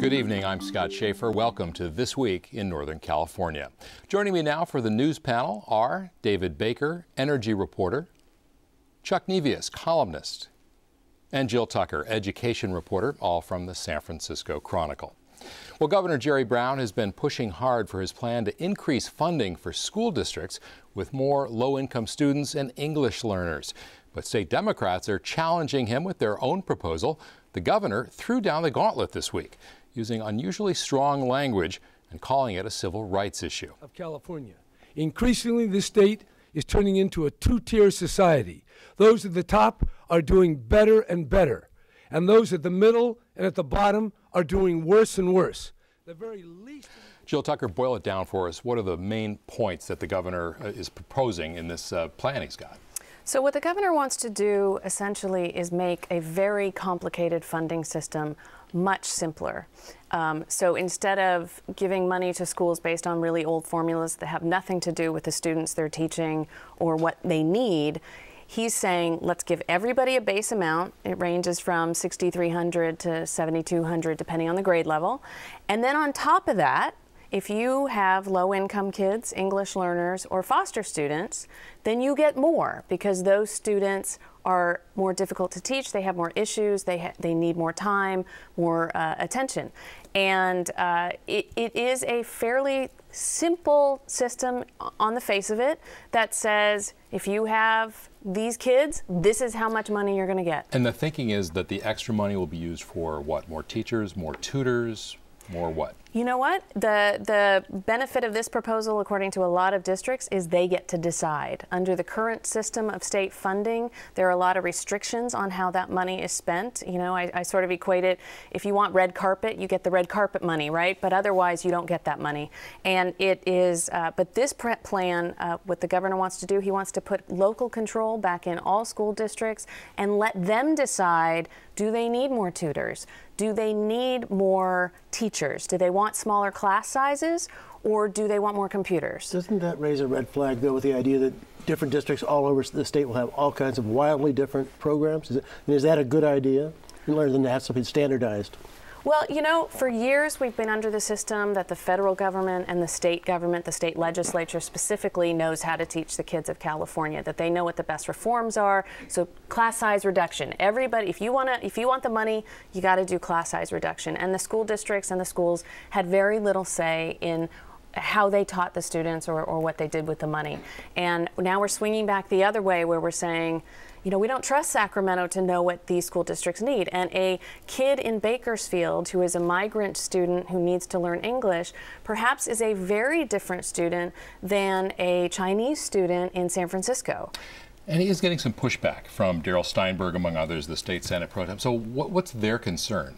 Good evening, I'm Scott Schaefer. Welcome to This Week in Northern California. Joining me now for the news panel are David Baker, energy reporter, Chuck Nevius, columnist, and Jill Tucker, education reporter, all from the San Francisco Chronicle. Well, Governor Jerry Brown has been pushing hard for his plan to increase funding for school districts with more low-income students and English learners. But state Democrats are challenging him with their own proposal. The governor threw down the gauntlet this week, using unusually strong language and calling it a civil rights issue. Of California. Increasingly, the state is turning into a two-tier society. Those at the top are doing better and better, and those at the middle and at the bottom are doing worse and worse. The very least. Jill Tucker, boil it down for us. What are the main points that the governor is proposing in this plan he's got? So what the governor wants to do essentially is make a very complicated funding system much simpler. So instead of giving money to schools based on really old formulas that have nothing to do with the students they're teaching or what they need, he's saying, let's give everybody a base amount. It ranges from $6,300 to $7,200 depending on the grade level. And then on top of that, if you have low-income kids, English learners, or foster students, then you get more because those students are more difficult to teach. They have more issues. They need more time, more attention. And it is a fairly simple system on the face of it that says if you have these kids, this is how much money you're going to get. And the thinking is that the extra money will be used for what? More teachers, more tutors, more what? You know what? The benefit of this proposal, according to a lot of districts, is they get to decide. Under the current system of state funding, there are a lot of restrictions on how that money is spent. You know, I sort of equate it, if you want red carpet, you get the red carpet money, right? But otherwise, you don't get that money. And it is, but this plan, what the governor wants to do, he wants to put local control back in all school districts and let them decide, do they need more tutors? Do they need more teachers? Do they want smaller class sizes, or do they want more computers? Doesn't that raise a red flag, though, with the idea that different districts all over the state will have all kinds of wildly different programs? Is that a good idea, rather than to have something standardized? Well, you know, for years we've been under the system that the federal government and the state government, the state legislature specifically, knows how to teach the kids of California, that they know what the best reforms are. So class size reduction. Everybody, if you want the money, you got to do class size reduction. And the school districts and the schools had very little say in how they taught the students or what they did with the money. And now we're swinging back the other way where we're saying, you know, we don't trust Sacramento to know what these school districts need. And a kid in Bakersfield who is a migrant student who needs to learn English perhaps is a very different student than a Chinese student in San Francisco. And he is getting some pushback from Darrell Steinberg, among others, the state Senate pro tem. So what's their concern?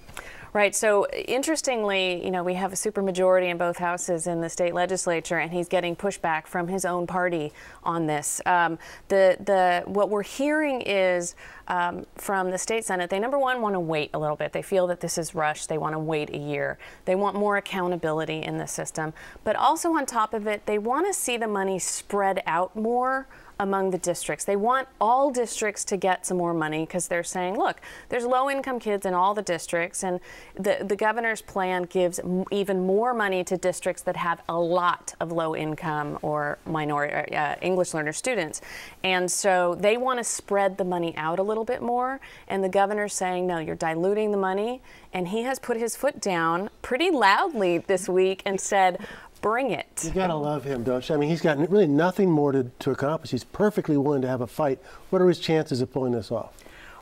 Right. So interestingly, you know, we have a supermajority in both houses in the state legislature, and he's getting pushback from his own party on this. What we're hearing is from the state Senate, they number one want to wait a little bit. They feel that this is rushed. They want to wait a year. They want more accountability in the system. But also on top of it, they want to see the money spread out more among the districts. They want all districts to get some more money because they're saying, look, there's low-income kids in all the districts, and the governor's plan gives even more money to districts that have a lot of low-income or minority English learner students. And so they want to spread the money out a little bit more, and the governor's saying, no, you're diluting the money. And he has put his foot down pretty loudly this week and said, bring it. You gotta love him, don't you? I mean, he's got really nothing more to accomplish. He's perfectly willing to have a fight. What are his chances of pulling this off?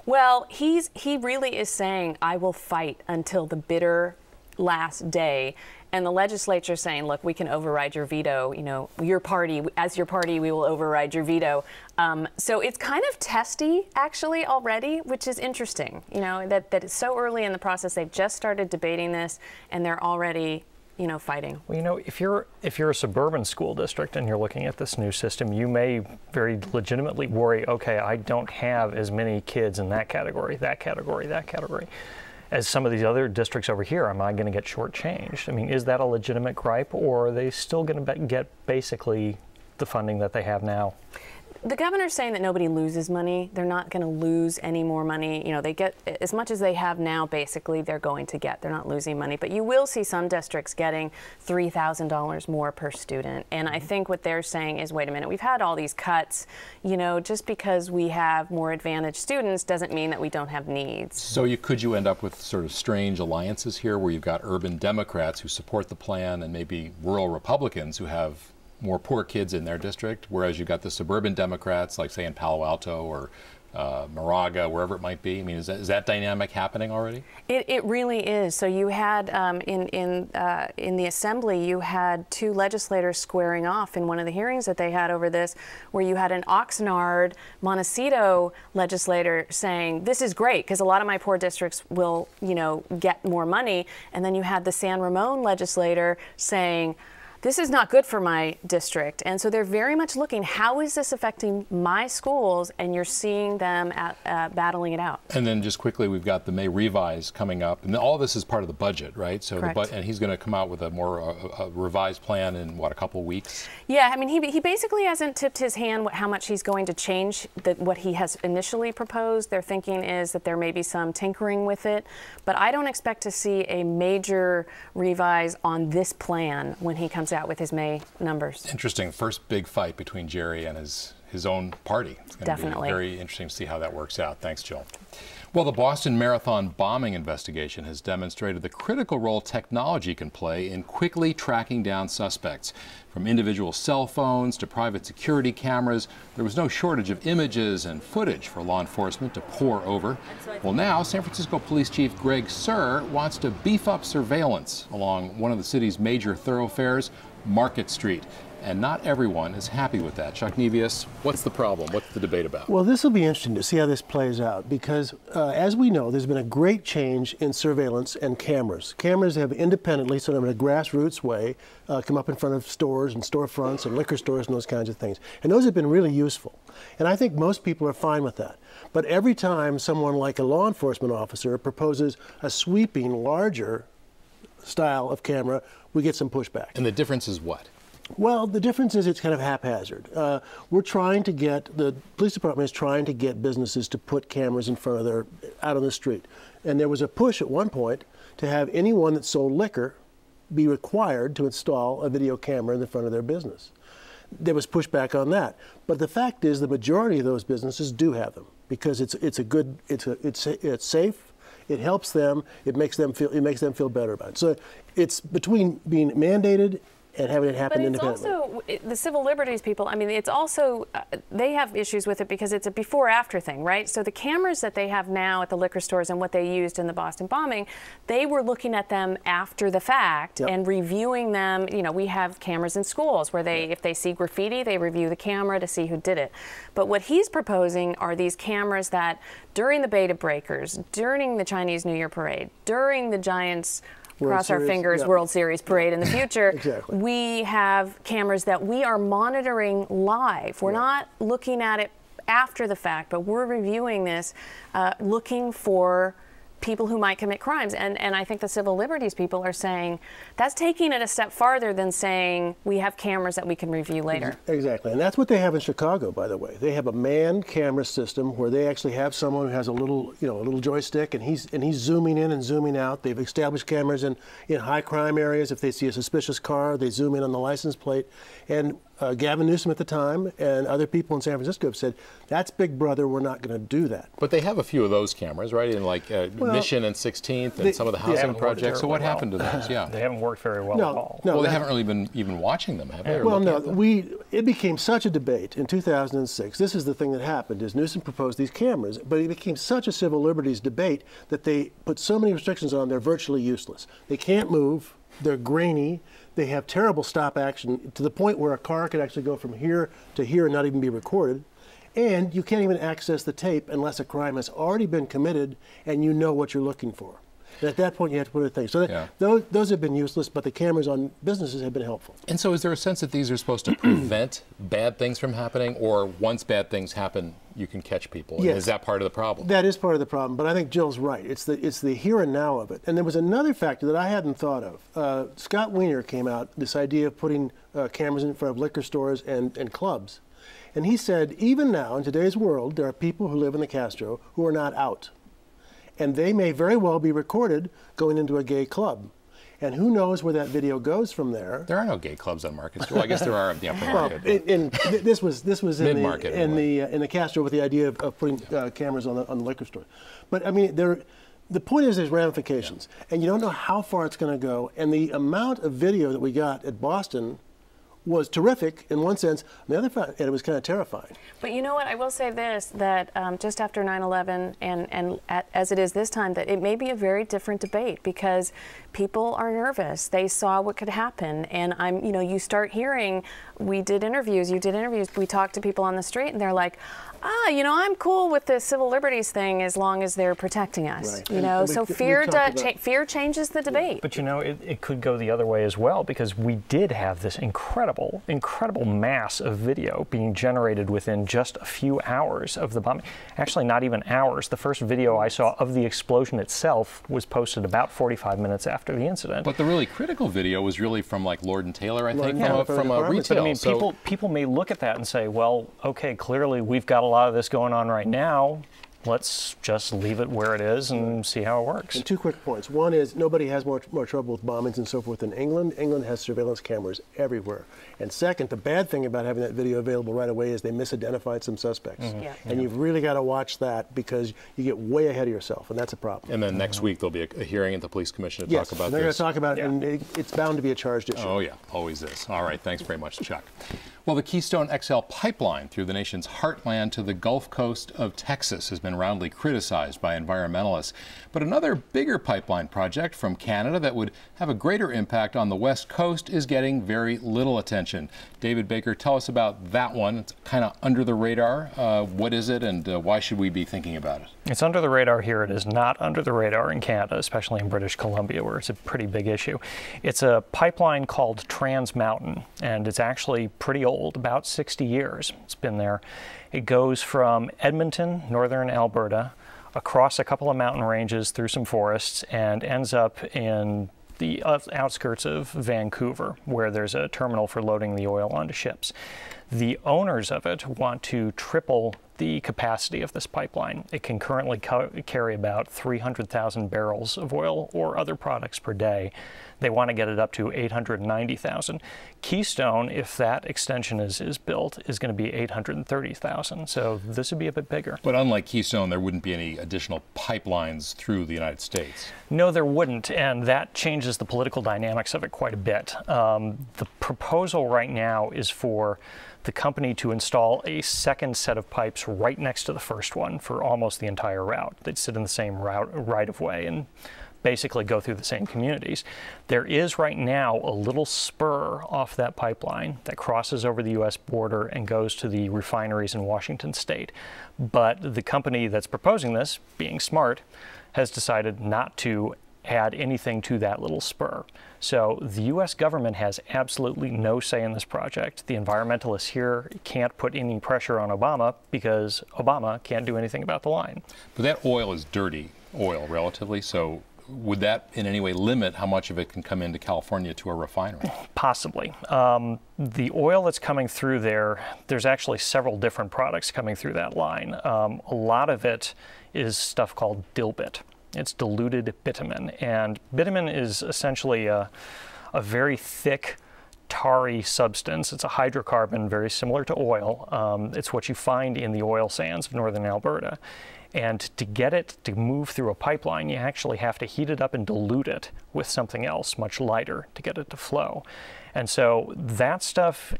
Well, he really is saying, I will fight until the bitter last day. And the legislature saying, look, we can override your veto. You know, your party, as your party, we will override your veto. So it's kind of testy, actually, already, which is interesting. You know, that it's so early in the process. They've just started debating this, and they're already, you know, fighting. Well, you know, if you're a suburban school district and you're looking at this new system, you may very legitimately worry, okay, I don't have as many kids in that category, as some of these other districts over here. Am I going to get shortchanged? I mean, is that a legitimate gripe, or are they still going to get basically the funding that they have now? The governor's saying that nobody loses money. They're not going to lose any more money. You know, they get as much as they have now, basically, they're going to get. They're not losing money. But you will see some districts getting $3,000 more per student. And I think what they're saying is, wait a minute, we've had all these cuts. You know, just because we have more advantaged students doesn't mean that we don't have needs. So could you end up with sort of strange alliances here where you've got urban Democrats who support the plan and maybe rural Republicans who have more poor kids in their district, whereas you've got the suburban Democrats, like say in Palo Alto or Moraga, wherever it might be? I mean, is that dynamic happening already? It really is. So you had in the assembly, you had two legislators squaring off in one of the hearings that they had over this, where you had an Oxnard, Montecito legislator saying, this is great because a lot of my poor districts will, you know, get more money. And then you had the San Ramon legislator saying, this is not good for my district. And so they're very much looking, how is this affecting my schools? And you're seeing them battling it out. And then just quickly, we've got the May revise coming up. And all this is part of the budget, right? So and he's going to come out with a more revised plan in, what, a couple of weeks? Yeah, I mean, he basically hasn't tipped his hand how much he's going to change what he has initially proposed. Their thinking is that there may be some tinkering with it. But I don't expect to see a major revise on this plan when he comes out with his May numbers. Interesting. First big fight between Jerry and his own party. It's going to be very interesting to see how that works out. Thanks, Jill. Well, the Boston Marathon bombing investigation has demonstrated the critical role technology can play in quickly tracking down suspects. From individual cell phones to private security cameras, there was no shortage of images and footage for law enforcement to pore over. Well, now San Francisco Police Chief Greg Suhr wants to beef up surveillance along one of the city's major thoroughfares, Market Street. And not everyone is happy with that. Chuck Nevius, what's the problem? What's the debate about? Well, this will be interesting to see how this plays out because, as we know, there's been a great change in surveillance and cameras. Cameras have independently, sort of in a grassroots way, come up in front of stores and storefronts and liquor stores and those kinds of things. And those have been really useful. And I think most people are fine with that. But every time someone like a law enforcement officer proposes a sweeping, larger style of camera, we get some pushback. And the difference is what? Well, the difference is it's kind of haphazard. We're trying to get, the police department is trying to get businesses to put cameras in front of out on the street. And there was a push at one point to have anyone that sold liquor be required to install a video camera in the front of their business. There was pushback on that. But the fact is the majority of those businesses do have them because it's safe, it helps them, it makes them feel better about it. So it's between being mandated and having it happen independently. But it's also, the civil liberties people, I mean, it's also, they have issues with it because it's a before-after thing, right? So the cameras that they have now at the liquor stores and what they used in the Boston bombing, they were looking at them after the fact and reviewing them. You know, we have cameras in schools where if they see graffiti, they review the camera to see who did it. But what he's proposing are these cameras that during the Beta Breakers, during the Chinese New Year parade, during the Giants cross our fingers, World Series parade in the future, we have cameras that we are monitoring live. We're not looking at it after the fact, but we're reviewing this, looking for people who might commit crimes. And I think the civil liberties people are saying that's taking it a step farther than saying we have cameras that we can review later. Exactly. And that's what they have in Chicago, by the way. They have a manned camera system where they actually have someone who has a little, a little joystick and he's zooming in and zooming out. They've established cameras in high crime areas. If they see a suspicious car, they zoom in on the license plate. And Gavin Newsom at the time and other people in San Francisco have said, that's Big Brother, we're not going to do that. But they have a few of those cameras, right, in like Mission and 16th and some of the housing projects. So what happened to those? Yeah, they haven't worked very well at all. No, well, they haven't really been even watching them, have they? Well, no, it became such a debate in 2006. This is the thing that happened, is Newsom proposed these cameras, but it became such a civil liberties debate that they put so many restrictions on, they're virtually useless. They can't move, they're grainy, they have terrible stop action to the point where a car could actually go from here to here and not even be recorded. And you can't even access the tape unless a crime has already been committed and you know what you're looking for. And at that point, you have to put a thing. So those have been useless, but the cameras on businesses have been helpful. And so is there a sense that these are supposed to prevent bad things from happening, or once bad things happen, you can catch people? Yes. Is that part of the problem? That is part of the problem, but I think Jill's right. It's the here and now of it. And there was another factor that I hadn't thought of. Scott Wiener came out, this idea of putting cameras in front of liquor stores and clubs. And he said, even now, in today's world, there are people who live in the Castro who are not out. And they may very well be recorded going into a gay club. And who knows where that video goes from there? There are no gay clubs on Market Street. Well, I guess there are in the upper market. This was in Mid-market, in the Castro with the idea of putting cameras on the liquor store. But I mean, the point is there's ramifications, and you don't know how far it's going to go. And the amount of video that we got at Boston was terrific in one sense. On the other side, it was kind of terrifying. But you know what? I will say this, that just after 9/11 and as it is this time, that it may be a very different debate because people are nervous. They saw what could happen, and you start hearing. You did interviews. We talked to people on the street, and they're like, I'm cool with the civil liberties thing as long as they're protecting us. Right. So fear changes the debate. But it could go the other way as well, because we did have this incredible mass of video being generated within just a few hours of the bombing. Actually, not even hours. The first video I saw of the explosion itself was posted about 45 minutes after the incident. But the really critical video was really from like Lord and Taylor, I think, from a retail. But I mean, people may look at that and say, well, okay, clearly we've got a lot of this going on right now. Let's just leave it where it is and see how it works. And two quick points. One is nobody has more trouble with bombings and so forth than England. England has surveillance cameras everywhere. And second, the bad thing about having that video available right away is they misidentified some suspects. Mm-hmm. Yeah. And you've really got to watch that because you get way ahead of yourself, and that's a problem. And then next week there'll be a hearing at the police commission to talk about this. They're going to talk about it, and it's bound to be a charged issue. Oh yeah, always is. All right, thanks very much, Chuck. Well, the Keystone XL pipeline through the nation's heartland to the Gulf Coast of Texas has been roundly criticized by environmentalists. But another bigger pipeline project from Canada that would have a greater impact on the West Coast is getting very little attention. David Baker, tell us about that one. It's kind of under the radar. What is it, and why should we be thinking about it? It's under the radar here. It is not under the radar in Canada, especially in British Columbia, where it's a pretty big issue. It's a pipeline called Trans Mountain, and it's actually pretty old, about 60 years it's been there. It goes from Edmonton, northern Alberta, across a couple of mountain ranges through some forests, and ends up in the outskirts of Vancouver, where there's a terminal for loading the oil onto ships. The owners of it want to triple the capacity of this pipeline. It can currently carry about 300,000 barrels of oil or other products per day. They want to get it up to 890,000. Keystone, if that extension is built, is going to be 830,000. So this would be a bit bigger. But unlike Keystone, there wouldn't be any additional pipelines through the United States. No, there wouldn't, and that changes the political dynamics of it quite a bit. The proposal right now is for the company to install a second set of pipes right next to the first one for almost the entire route. They'd sit in the same right-of-way and basically go through the same communities. There is right now a little spur off that pipeline that crosses over the U.S. border and goes to the refineries in Washington state. But the company that's proposing this, being smart, has decided not to add anything to that little spur. So the U.S. government has absolutely no say in this project. The environmentalists here can't put any pressure on Obama because Obama can't do anything about the line. But that oil is dirty oil, relatively, so would that in any way limit how much of it can come into California to a refinery? Possibly. The oil that's coming through there's actually several different products coming through that line. A lot of it is stuff called dilbit. It's diluted bitumen, and bitumen is essentially a very thick, tarry substance. It's a hydrocarbon very similar to oil. It's what you find in the oil sands of northern Alberta. And to get it to move through a pipeline, you actually have to heat it up and dilute it with something else much lighter to get it to flow. And so that stuff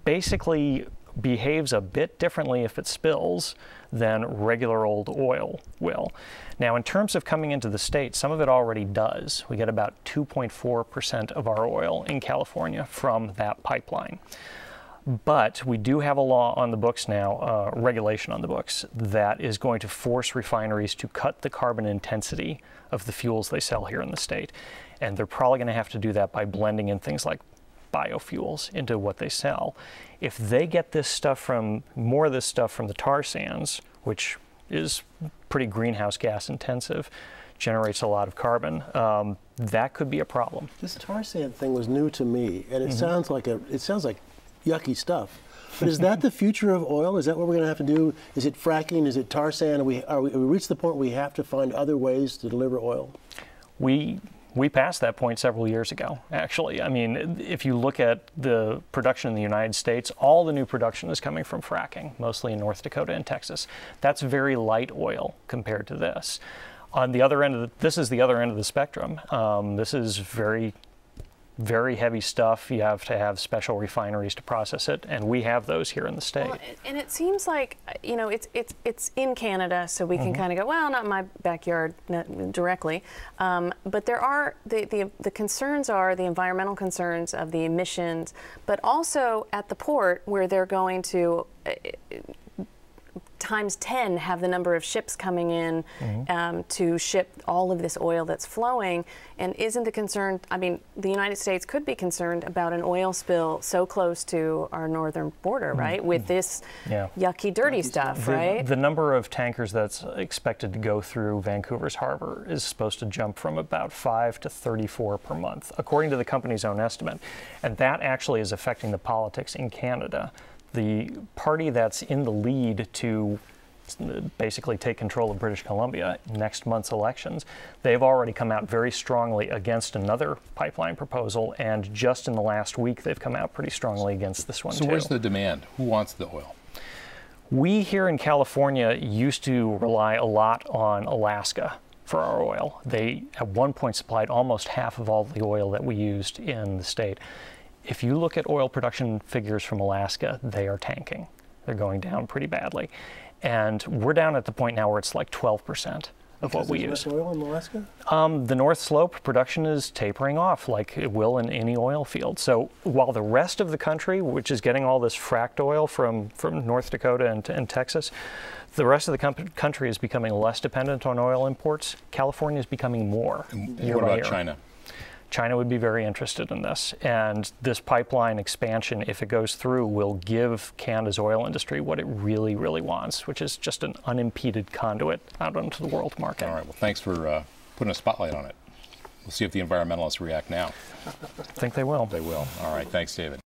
basically behaves a bit differently if it spills than regular old oil will. Now, in terms of coming into the state, some of it already does. We get about 2.4% of our oil in California from that pipeline. But we do have a law on the books now, regulation on the books, that is going to force refineries to cut the carbon intensity of the fuels they sell here in the state. And they're probably going to have to do that by blending in things like biofuels into what they sell. If they get more of this stuff from the tar sands, which is pretty greenhouse gas intensive, generates a lot of carbon, that could be a problem. This tar sand thing was new to me, and it sounds like yucky stuff. But is that the future of oil? Is that what we're going to have to do? Is it fracking? Is it tar sand? Are we reached the point where we have to find other ways to deliver oil? We passed that point several years ago, actually. I mean, if you look at the production in the United States, all the new production is coming from fracking, mostly in North Dakota and Texas. That's very light oil compared to this. On the other end this is the other end of the spectrum. This is very, very heavy stuff. You have to have special refineries to process it, and we have those here in the state. Well, and it seems like, you know, it's in Canada, so we can kind of go, well, not in my backyard directly. But there are the concerns are the environmental concerns of the emissions, but also at the port where they're going to times 10 have the number of ships coming in to ship all of this oil that's flowing. And isn't the concern, I mean, the United States could be concerned about an oil spill so close to our northern border, right? With this yucky, dirty stuff, right? The number of tankers that's expected to go through Vancouver's harbor is supposed to jump from about 5 to 34 per month, according to the company's own estimate. And that actually is affecting the politics in Canada. The party that's in the lead to basically take control of British Columbia next month's elections, they've already come out very strongly against another pipeline proposal, and just in the last week they've come out pretty strongly against this one too. So where's the demand? Who wants the oil? We here in California used to rely a lot on Alaska for our oil. They at one point supplied almost half of all the oil that we used in the state. If you look at oil production figures from Alaska, they are tanking. They're going down pretty badly. And we're down at the point now where it's like 12% of what we use. Because there's less oil in Alaska? The North Slope production is tapering off like it will in any oil field. So while the rest of the country, which is getting all this fracked oil from North Dakota and Texas, the rest of the country is becoming less dependent on oil imports. California is becoming more. What about China? China would be very interested in this, and this pipeline expansion, if it goes through, will give Canada's oil industry what it really, really wants, which is just an unimpeded conduit out onto the world market. All right, well, thanks for putting a spotlight on it. We'll see if the environmentalists react now. I think they will. They will. All right, thanks, David.